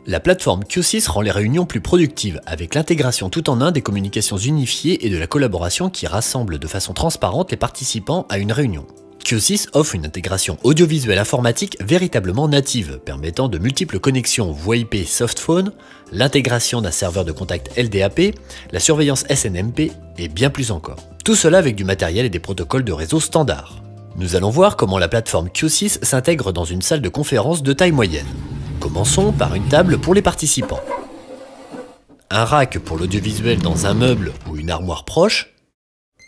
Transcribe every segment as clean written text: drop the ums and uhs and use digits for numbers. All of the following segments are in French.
La plateforme Q6 rend les réunions plus productives avec l'intégration tout en un des communications unifiées et de la collaboration qui rassemble de façon transparente les participants à une réunion. Q6 offre une intégration audiovisuelle informatique véritablement native, permettant de multiples connexions voix IP softphone, l'intégration d'un serveur de contact LDAP, la surveillance SNMP et bien plus encore. Tout cela avec du matériel et des protocoles de réseau standards. Nous allons voir comment la plateforme Q6 s'intègre dans une salle de conférence de taille moyenne. Commençons par une table pour les participants. Un rack pour l'audiovisuel dans un meuble ou une armoire proche.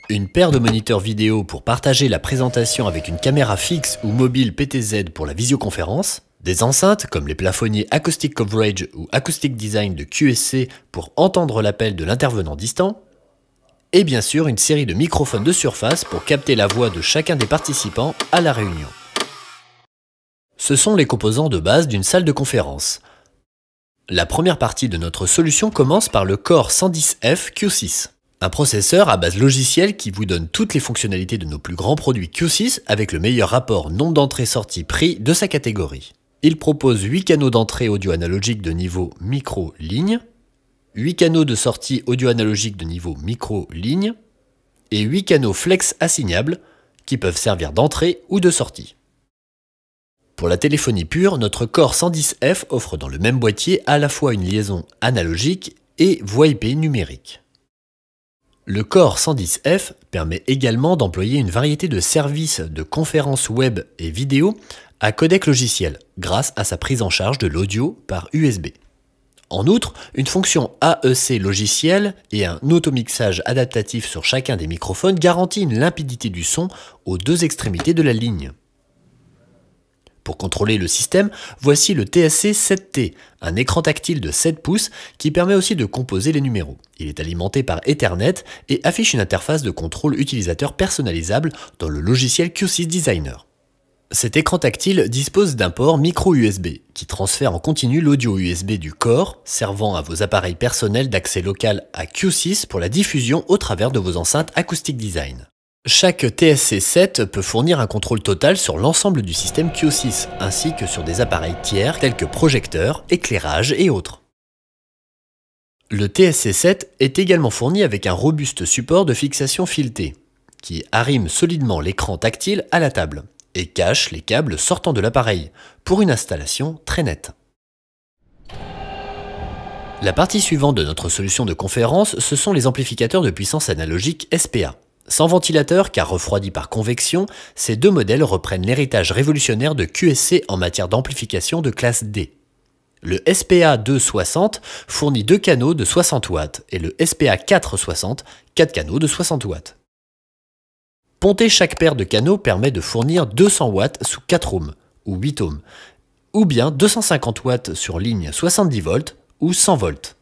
Une paire de moniteurs vidéo pour partager la présentation avec une caméra fixe ou mobile PTZ pour la visioconférence, des enceintes comme les plafonniers Acoustic Coverage ou Acoustic Design de QSC pour entendre l'appel de l'intervenant distant, et bien sûr une série de microphones de surface pour capter la voix de chacun des participants à la réunion. Ce sont les composants de base d'une salle de conférence. La première partie de notre solution commence par le Core 110F Q6. Un processeur à base logicielle qui vous donne toutes les fonctionnalités de nos plus grands produits Q6 avec le meilleur rapport nombre d'entrées-sorties-prix de sa catégorie. Il propose 8 canaux d'entrée audio analogique de niveau micro-ligne, 8 canaux de sortie audio analogique de niveau micro-ligne et 8 canaux flex assignables qui peuvent servir d'entrée ou de sortie. Pour la téléphonie pure, notre Core 110F offre dans le même boîtier à la fois une liaison analogique et voix IP numérique. Le Core 110F permet également d'employer une variété de services de conférences web et vidéo à codec logiciel grâce à sa prise en charge de l'audio par USB. En outre, une fonction AEC logiciel et un automixage adaptatif sur chacun des microphones garantit une limpidité du son aux deux extrémités de la ligne. Pour contrôler le système, voici le TSC 7T, un écran tactile de 7 pouces qui permet aussi de composer les numéros. Il est alimenté par Ethernet et affiche une interface de contrôle utilisateur personnalisable dans le logiciel Q6 Designer. Cet écran tactile dispose d'un port micro USB qui transfère en continu l'audio USB du Core, servant à vos appareils personnels d'accès local à Q6 pour la diffusion au travers de vos enceintes Acoustic Design. Chaque TSC7 peut fournir un contrôle total sur l'ensemble du système Q6, ainsi que sur des appareils tiers tels que projecteurs, éclairage et autres. Le TSC7 est également fourni avec un robuste support de fixation filetée, qui arrime solidement l'écran tactile à la table et cache les câbles sortant de l'appareil, pour une installation très nette. La partie suivante de notre solution de conférence, ce sont les amplificateurs de puissance analogique SPA. Sans ventilateur car refroidis par convection, ces deux modèles reprennent l'héritage révolutionnaire de QSC en matière d'amplification de classe D. Le SPA 260 fournit 2 canaux de 60 watts et le SPA 460, 4 canaux de 60 watts. Ponter chaque paire de canaux permet de fournir 200 watts sous 4 ohms ou 8 ohms, ou bien 250 watts sur ligne 70 volts ou 100 volts.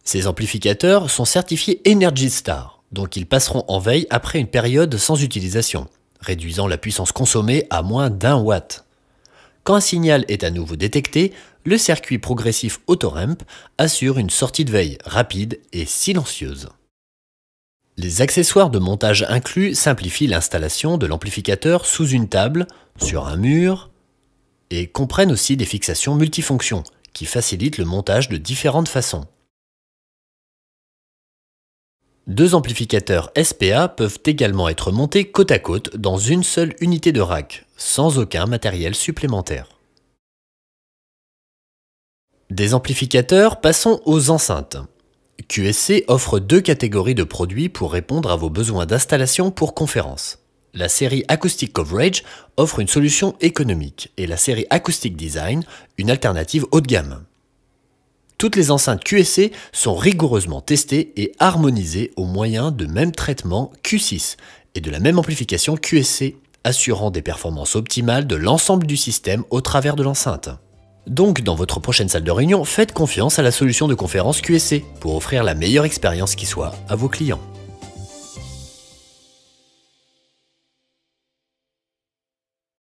Ces amplificateurs sont certifiés Energy Star. Donc ils passeront en veille après une période sans utilisation, réduisant la puissance consommée à moins d'1 watt. Quand un signal est à nouveau détecté, le circuit progressif AutoRamp assure une sortie de veille rapide et silencieuse. Les accessoires de montage inclus simplifient l'installation de l'amplificateur sous une table, sur un mur, et comprennent aussi des fixations multifonctions qui facilitent le montage de différentes façons. Deux amplificateurs SPA peuvent également être montés côte à côte dans une seule unité de rack, sans aucun matériel supplémentaire. Des amplificateurs, passons aux enceintes. QSC offre 2 catégories de produits pour répondre à vos besoins d'installation pour conférences. La série Acoustic Coverage offre une solution économique et la série Acoustic Design une alternative haut de gamme. Toutes les enceintes QSC sont rigoureusement testées et harmonisées au moyen de même traitement Q6 et de la même amplification QSC, assurant des performances optimales de l'ensemble du système au travers de l'enceinte. Donc, dans votre prochaine salle de réunion, faites confiance à la solution de conférence QSC pour offrir la meilleure expérience qui soit à vos clients.